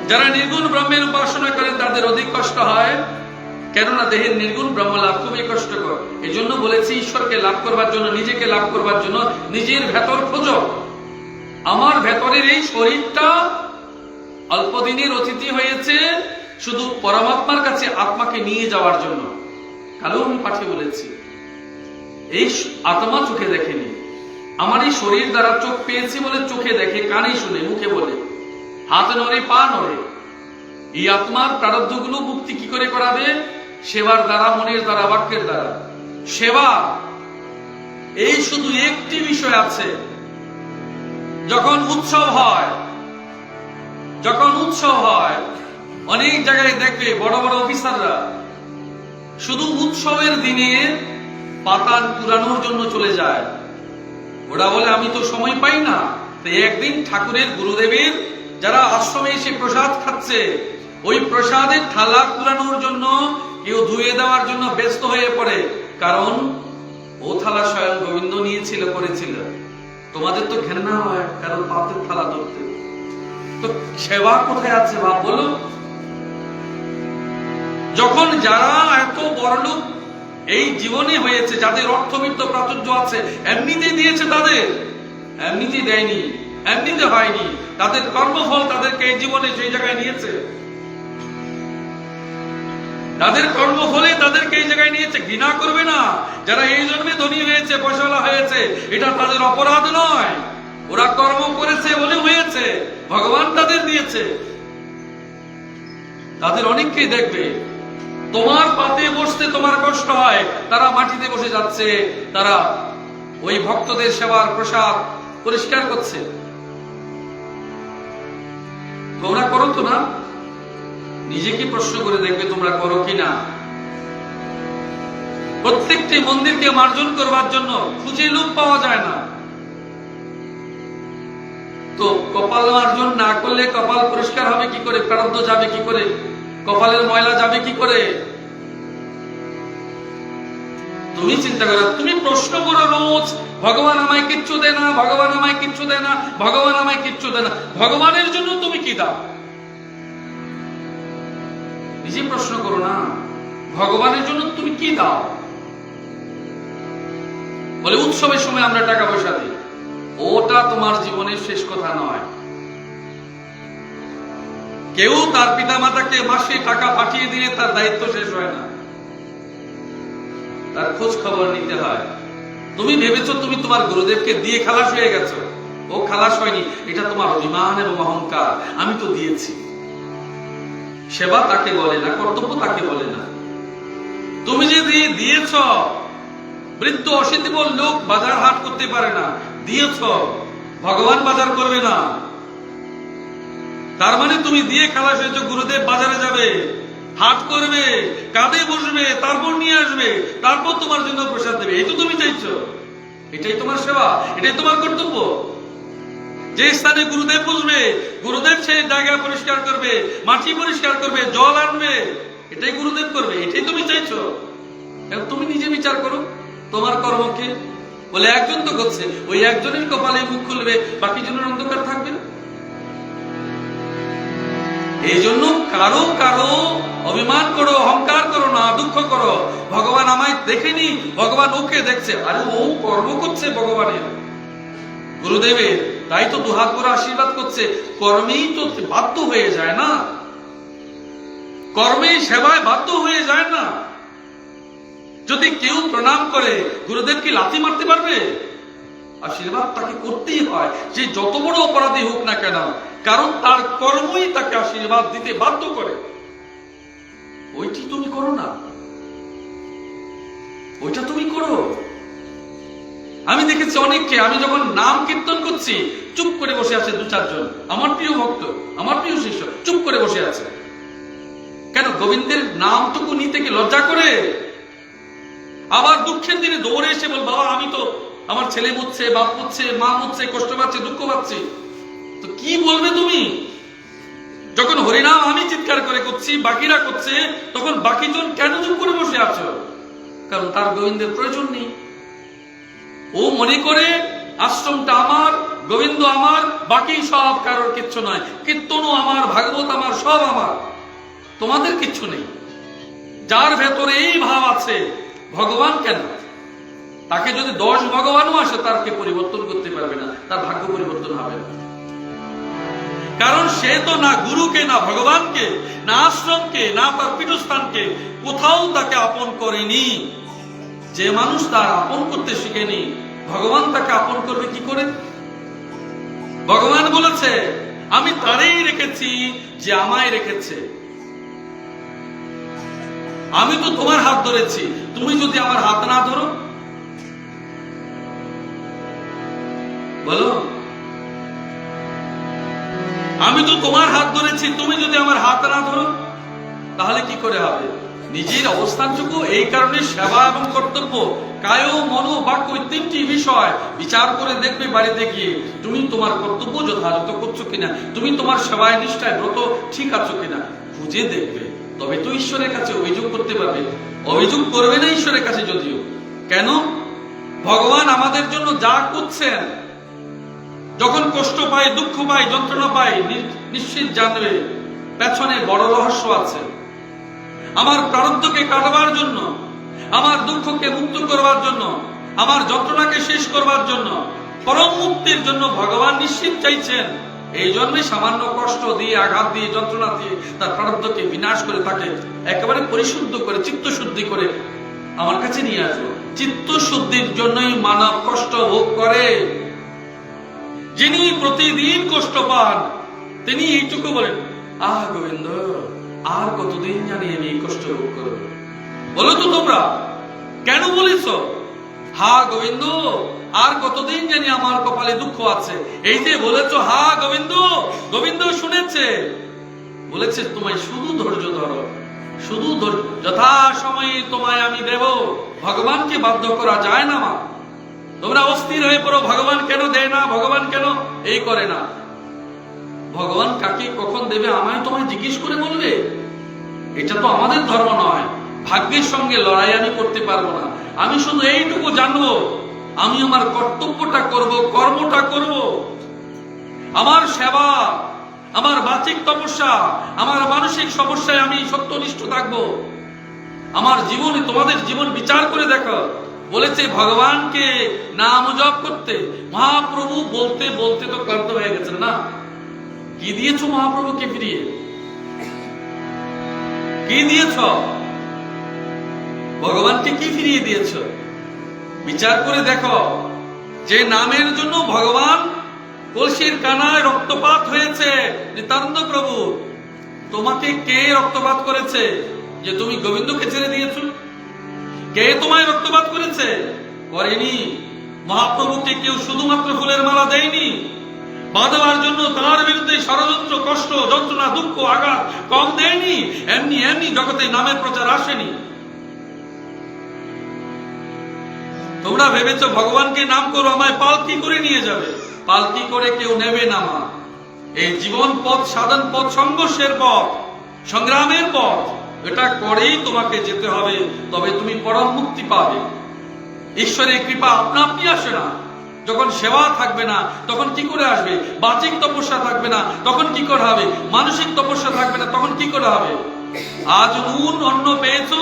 যারা নির্গুণ ব্রহ্মের উপাসনা করেন তাদের অধিক কষ্ট হয়, কেননা দেহের নির্গুণ ব্রহ্ম লাভ খুবই কষ্টকর। এই জন্য বলেছি, ঈশ্বরকে লাভ করবার জন্য, নিজেকে লাভ করবার জন্য নিজের ভেতর খোঁজো। আমার ভেতরের এই শরীরটা অল্পদিনের অতিথি হয়েছে শুধু পরমাত্মার কাছে আত্মাকে নিয়ে যাওয়ার জন্য। কালও আমি পাঠে বলেছি, এই আত্মা চোখে দেখেনি। আমার এই শরীর দ্বারা চোখ পেয়েছি বলে চোখে দেখে, কানে শুনে, মুখে বলে, হাত নড়ে, পা নড়ে। এই আত্মার প্রারব্ধগুলো মুক্তি কি করে করাবে? সেবার দ্বারা, মনের দ্বারা, বাক্যের দ্বারা। সেবা, এই শুধু একটি বিষয় আছে। যখন উৎসব হয়, অনেক জায়গায় দেখবে বড় বড় অফিসাররা শুধু উৎসবের দিনে পাতা কুড়ানোর জন্য চলে যায়। ওরা বলে আমি তো সময় পাই না, তো একদিন ঠাকুরের গুরুদেবের যারা আশ্রমে এসে প্রসাদ খাচ্ছে, ওই প্রসাদের থালা কুড়ানোর জন্য কেউ ধুয়ে দেওয়ার জন্য ব্যস্ত হয়ে পড়ে, কারণ ও থালা স্বয়ং গোবিন্দ নিয়েছিল, করেছিল। তোমাদের তো ঘেন্না হয় কারণ পাতের থালা ধরতে, তো সেবা কোথায় আছে ভাব বলো। যখন যারা এত বড়লোক এই জীবনে হয়েছে, যাদের অর্থবিত্ত প্রাচুর্য আছে, এমনিতেই দিয়েছে তাদের, এমনিতেই দেয়নি, এমনিতে হয়নি, তাদের কর্মফল তাদেরকে এই জীবনে সেই জায়গায় নিয়েছে, তাদের কর্মফলে তাদেরকে এই জায়গায় নিয়েছে। ঘৃণা করবে না, যারা এই জন্মে ধনী হয়েছে, পয়সাওয়ালা হয়েছে, এটা তাদের অপরাধ নয়, ওরা কর্ম করেছে বলে হয়েছে, ভগবান তাদের দিয়েছে। তাদের অনেককেই দেখবে তোমার পাতে বসতে তোমার কষ্ট হয়, তারা মাটিতে বসে যাচ্ছে, তারা ওই ভক্তদের সেবার প্রসাদ পরিষ্কার করছে। তোমরা করো তো না? নিজেকে প্রশ্ন করে দেখবে তোমরা করো কিনা। প্রত্যেকটি মন্দিরকে মার্জন করবার জন্য খুঁজে লোক পাওয়া যায় না, তো কপাল মার্জন না করলে কপাল পরিষ্কার হবে কি করে? প্রারব্ধ যাবে কি করে? কপালের ময়লা যাবে কি করে? তুমি চিন্তা করো, তুমি প্রশ্ন করো রোজ, ভগবান আমায় কিচ্ছু দেয় না, ভগবান আমায় কিচ্ছু দেয় না, ভগবান আমায় কিচ্ছু দেয় না, ভগবানের জন্য তুমি কি দাও? নিজে প্রশ্ন করো না, ভগবানের জন্য তুমি কি দাও? বলে উৎসবের সময় আমরা টাকা পয়সা দিই, ওটা তোমার জীবনের শেষ কথা নয়। কেউ তার পিতা মাতাকে মাসে টাকা পাঠিয়ে দিলে তার দায়িত্ব শেষ হয় না, তার খোঁজ খবর নিতে হয়। তুমি ভেবেছো তুমি তোমার গুরুদেবকে দিয়ে খালাস হয়ে গেছো, ও খালাস হয়নি, এটা তোমার অভিমান এবং অহংকার। আমি তো দিয়েছি। সেবা তাকে বলে না, কর্তব্য তাকে বলে না। তুমি যদি দিয়েছ, বৃদ্ধ অশীতিবল লোক বাজার হাট করতে পারে না, দিয়েছ, ভগবান বাজার করবে না, তার মানে তুমি দিয়ে খালাস হয়েছো। গুরুদেব বাজারে যাবে, হাট করবে, কাঁধে বসবে, তারপর নিয়ে আসবে, তারপর তোমার জন্য প্রসাদ দেবে। এই তো তুমি চাইছো, এটাই তোমার সেবা, এটাই তোমার কর্তব্য। যে স্থানে গুরুদেব বসবে, গুরুদেব সেই জায়গা পরিষ্কার করবে, মাটি পরিষ্কার করবে, জল আনবে, এটাই গুরুদেব করবে, এটাই তুমি চাইছো। এখন তুমি নিজে বিচার করো তোমার কর্মকে। বলে একজন তো করছে, ওই একজনের কপালে মুখ খুলবে, বাকি জনের অন্ধকার থাকবে। এই জন্য কারো কারো অভিমান করো, অহংকার করো না, দুঃখ করো। ভগবান আমায় দেখেনি, ভগবান ওকে দেখছে। আরে ও কর্ম করছে ভগবানের, গুরুদেবের, তাই তো দুহাত করে আশীর্বাদ করছে। কর্মেই তো বাধ্য হয়ে যায় না, কর্মেই সেবায় বাধ্য হয়ে যায় না। যদি কেউ প্রণাম করে, গুরুদেব কি লাথি মারতে পারবে? আশীর্বাদ তাকে করতেই হয়, যে যত বড় অপরাধী হোক না কেন, কারণ তার কর্মই তাকে আশীর্বাদ দিতে বাধ্য করে। ওইটি তুমি করো না, ওইটা তুমি করো। আমি দেখেছি অনেককে, আমি যখন নাম কীর্তন করছি, চুপ করে বসে আছে দু চারজন, আমার প্রিয় ভক্ত, আমার প্রিয় শিষ্য, চুপ করে বসে আছে। কেন? গোবিন্দের নামটুকু নিতে কি লজ্জা করে? আবার দুঃখের দিনে দৌড়ে এসে বল, বাবা আমি তো, আমার ছেলে মরছে, বাপ মরছে, মা মরছে, কষ্ট পাচ্ছে, দুঃখ পাচ্ছি। তো কি বলবে তুমি? যখন হরিনাম আমি চিৎকার করে করছি, বাকিরা করছে, তখন বাকিজন কেন চুপ করে বসে আছো? কারণ তার গোবিন্দের প্রয়োজন নেই। ও মনে করে আশ্রমটা আমার, গোবিন্দ আমার, বাকি সব কারোর কিচ্ছু নয়, কীর্তনও আমার, ভাগবত আমার, সব আমার, তোমাদের কিচ্ছু নেই। যার ভেতরে এই ভাব আছে, ভগবান কেন? তাকে যদি 10 ভগবানও আসে, তারকে পরিবর্তন করতে পারবে না, তার ভাগ্য পরিবর্তন হবে না। কারণ সে তো না গুরুকে, না ভগবানকে, না আশ্রমকে, না তার পীঠস্থানকে কোথাও তাকে আপন করেনি। যে মানুষ তার আপন করতে শিখেনি, ভগবান তাকে আপন করবে কি করে? ভগবান বলেছে, আমি তারেই রেখেছি যে আমায় রেখেছে। আমি তো তোমার হাত ধরেছি, তুমি যদি আমার হাত না ধরো, বলো, আমি তো তোমার হাত ধরেছি, তুমি যদি আমার হাত না ধরো, তাহলে কি করে হবে? নিজের অবস্থানটুকু, এই কারণে সেবা এবং কর্তব্য কায় মন বাক্য এই তিনটি বিষয় বিচার করে দেখবে বাড়িতে গিয়ে তুমি তোমার কর্তব্য যথাযথ করছো কিনা, তুমি তোমার সেবায় নিষ্ঠায় ব্রত ঠিক আছো কিনা খুঁজে দেখবে। তবে তো ঈশ্বরের কাছে অভিযোগ করতে পারবে। অভিযোগ করবে না ঈশ্বরের কাছে যদিও। কেন? ভগবান আমাদের জন্য যা করছেন, যখন কষ্ট পাই, দুঃখ পাই, যন্ত্রণা পাই, নিশ্চিত জানবে পেছনে বড় রহস্য আছে। আমার প্রারব্ধকে কাটবার জন্য, আমার দুঃখকে মুক্ত করবার জন্য, আমার যন্ত্রণাকে শেষ করবার জন্য, পরম মুক্তির জন্য ভগবান নিশ্চিত চাইছেন। এই জন্যই সামান্য কষ্ট দিয়ে, আঘাত দিয়ে, যন্ত্রণা দিয়ে তার প্রারব্ধকে বিনাশ করে তাকে একেবারে পরিশুদ্ধ করে, চিত্ত শুদ্ধি করে আমার কাছে নিয়ে আসবো। চিত্ত শুদ্ধির জন্যই মানব কষ্ট ভোগ করে। যিনি প্রতিদিন কষ্ট পান তিনি এইটুকু বলেন, আহ গোবিন্দ, আর কতদিন জানি আমি এই কষ্ট ভোগ করব। বলো তো তোমরা কেন বলেছ হা গোবিন্দ, আর কতদিন জানি আমার কপালে দুঃখ আছে? এই যে বলেছ হা গোবিন্দ, গোবিন্দ শুনেছে, বলেছে তোমায় শুধু ধৈর্য ধরো, শুধু যথা সময়ে তোমায় আমি দেব। ভগবানকে বাধ্য করা যায় না মা। তোমরা অস্থির হয়ে পড়ো, ভগবান কেন দেয় না, ভগবান কেন এই করে না। ভগবান কাকে কখন দেবে আমায় তোমায় জিজ্ঞেস করে বলবে? এটা তো আমাদের ধর্ম নয়। ভাগ্যের সঙ্গে লড়াই আমি করতে পারবো না। আমি শুধু এইটুকু জানবো, আমি আমার কর্তব্যটা করব, কর্মটা করব। আমার সেবা, আমার বাচিক তপস্যা, আমার মানসিক সমস্যায় আমি সত্যনিষ্ঠ থাকবো। আমার জীবনে, তোমাদের জীবন বিচার করে দেখো। বলেছে ভগবানকে নাম জপ করতে। মহাপ্রভু বলতে বলতে তো ক্লান্ত হয়ে গেছেন না? কি দিয়েছ মহাপ্রভুকে ফিরিয়ে? কি দিয়েছ? ভগবানকে কি ফিরিয়ে দিয়েছ? বিচার করে দেখো। যে নামের জন্য ভগবান কলসির কানায় রক্তপাত হয়েছে, নিত্যানন্দ প্রভু, তোমাকে কে রক্তপাত করেছে যে তুমি গোবিন্দকে ছেড়ে দিয়েছ? কে তোমায় রক্তপাত করেছে? করেনি। মহাপ্রভুকে কেউ শুধুমাত্র ফুলের মালা দেয়নি, বাঁধাবার জন্য তার বিরুদ্ধে ষড়যন্ত্র, কষ্ট, যন্ত্রণা, দুঃখ, আঘাত কম দেয়নি। এমনি এমনি জগতে নামের প্রচার আসেনি। তোমরা ভেবেছ ভগবানকে নাম করো, আমায় পালকি করে নিয়ে যাবে। পালকি করে কেউ নেবে না মা। এই জীবন পথ, সাধন পথ, সংঘর্ষের পথ, সংগ্রামের পথ, এটা করেই তোমাকে যেতে হবে। তবে তুমি পরম মুক্তি পাবে। ঈশ্বরের কৃপা আপনা আপনি আসে না। যখন সেবা থাকবে না তখন কি করে আসবে? বাচিক তপস্যা থাকবে না তখন কি করে হবে? মানসিক তপস্যা থাকবে না তখন কি করে হবে? আজ নুন অন্ন পেয়েছো,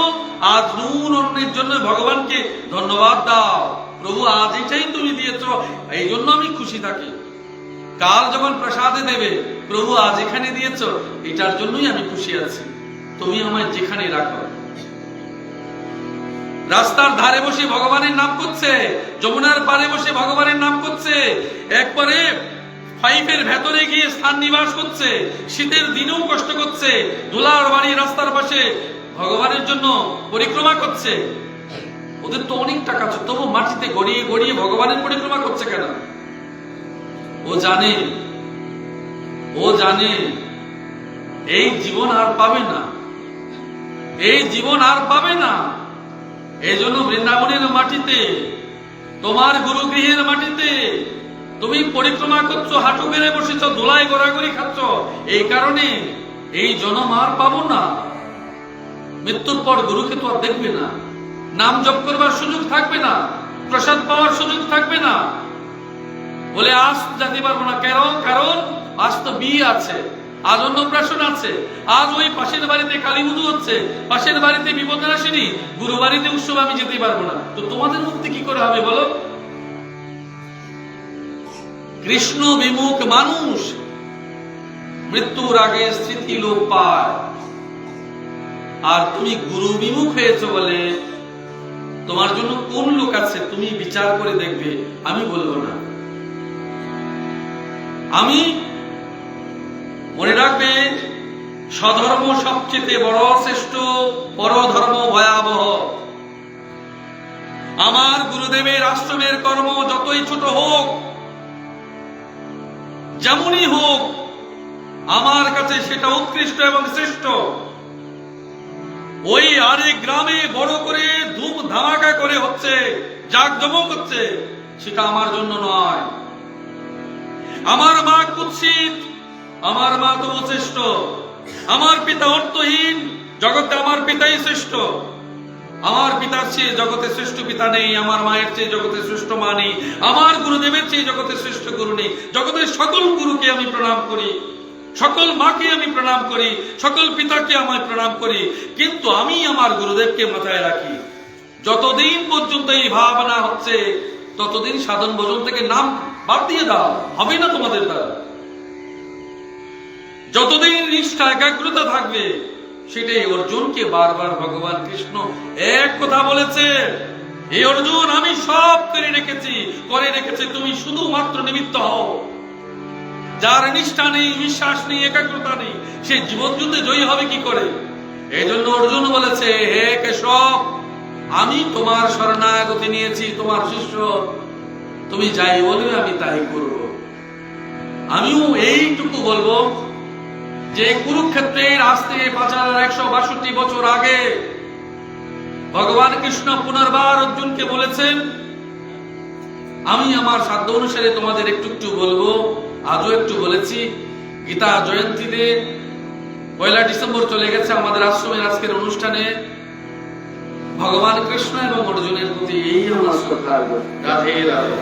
আজ নুন অন্নের জন্য ভগবানকে ধন্যবাদ দাও। প্রভু আজ এটাই তুমি দিয়েছো, এই জন্য আমি খুশি থাকি। কাল যখন প্রসাদে দেবে, প্রভু আজ এখানে দিয়েছো, এটার জন্যই আমি খুশি আছি। তুমি আমায় যেখানে রাখো। রাস্তার ধারে বসে ভগবানের নাম করছে, যমুনার পারে বসে ভগবানের নাম করছে, একবারে পাইপের ভেতরে গিয়ে স্থান নিবাস করছে, শীতের দিনেও কষ্ট করছে, ধুলার বাড়ি রাস্তার পাশে ভগবানের জন্য পরিক্রমা করছে। ওদের তো অনেক টাকা আছে, তবু মাটিতে গড়িয়ে গড়িয়ে ভগবানের পরিক্রমা করছে কেন? ও জানে, ও জানে এই জীবন আর পাবে না, এই জীবন আর পাবে না। এই জন্য বৃন্দাবনের মাটিতে, তোমার গুরুগৃহের মাটিতে তুমি পরিক্রমা করছো, হাঁটু গেড়ে বসেছ, ধুলায় গড়াগড়ি খাচ্ছ। এই কারণে এই জন্ম আর পাবো না। মৃত্যুর পর গুরুকে তো আর দেখবে না, নাম জপ করবার সুযোগ থাকবে না, প্রসাদ পাওয়ার সুযোগ থাকবে না। বলে আজ যেতে পারবো না। কেন? কারণ আজ তো বিয়ে আছে, আজ অন্নপ্রাশন আছে, আজ ওই পাশের বাড়িতে কালী পুজো হচ্ছে, পাশের বাড়িতে বিপদনাশিনী, গুরু বাড়িতে উৎসব, আমি যেতে পারবো না। তো তোমাদের মুক্তি কি করে হবে বলো? কৃষ্ণ বিমুখ মানুষ মৃত্যুর আগে স্মৃতি লোপ পায়। আর তুমি গুরু বিমুখ হয়েছ বলে তোমার জন্য কোন লোক আছে তুমি বিচার করে দেখবে, আমি বলবো না। আমি মনে রাখবে, স্বধর্ম সবচেয়ে বড় শ্রেষ্ঠ, পরধর্ম ভয়াবহ। আমার গুরুদেবের আশ্রমের কর্ম যতই ছোট হোক, যেমনই হোক, আমার কাছে সেটা উৎকৃষ্ট এবং শ্রেষ্ঠ। ওই আরেক গ্রামে বড় করে ধুম ধামাকা করে হচ্ছে, জাঁকজমক হচ্ছে, সেটা আমার জন্য নয়। আমার মা কুৎসিত, আমার মা তো শ্রেষ্ঠ, আমার পিতা অর্থহীন, জগতে আমার পিতাই শ্রেষ্ঠ। আমার পিতার চেয়ে জগতে শ্রেষ্ঠ পিতা নেই, আমার মায়ের চেয়ে জগতে শ্রেষ্ঠ মা নেই, আমার গুরুদেবের চেয়ে জগতে শ্রেষ্ঠ গুরু নেই। জগতের সকল গুরুকে আমি প্রণাম করি, সকল মাকে আমি প্রণাম করি, সকল পিতাকে আমি প্রণাম করি, কিন্তু আমি আমার গুরুদেবকে মাথায় রাখি। যতদিন পর্যন্ত এই ভাবনা হচ্ছে ততদিন সাধন ভজন থেকে নাম বাদ দিয়ে দাও, হবে না তোমাদের দ্বারা। যতদিন নিষ্ঠা একাগ্রতা থাকবে, সেটাই অর্জুনকে বারবার ভগবান কৃষ্ণ এক কথা বলেছে, এই অর্জুন আমি সব করে রেখেছি, তুমি শুধুমাত্র নিমিত্ত হও। যার নিষ্ঠা নেই, বিশ্বাস নেই, একাগ্রতা নেই, সে জীবন যুদ্ধে জয়ী হবে কি করে? এই জন্য অর্জুন বলেছে, হে কেশব, আমি তোমার শরণাগতি নিয়েছি, তোমার শিষ্য, তুমি যাই বলবে আমি তাই করব। আমিও এইটুকু বলবো যে কুরুক্ষেত্রের আজ থেকে 5162 বছর আগে ভগবান কৃষ্ণ পুনর্বার অর্জুনকে বলেছেন, আমি আমার সাধ্য অনুসারে তোমাদের একটু একটু বলবো। আজও একটু বলেছি। গীতা জয়ন্তীতে 1 ডিসেম্বর চলে গেছে আমাদের আশ্রমের আজকের অনুষ্ঠানে। ভগবান কৃষ্ণ এবং অর্জুনের প্রতি এই আমার শ্রদ্ধা। রাধে রাধে।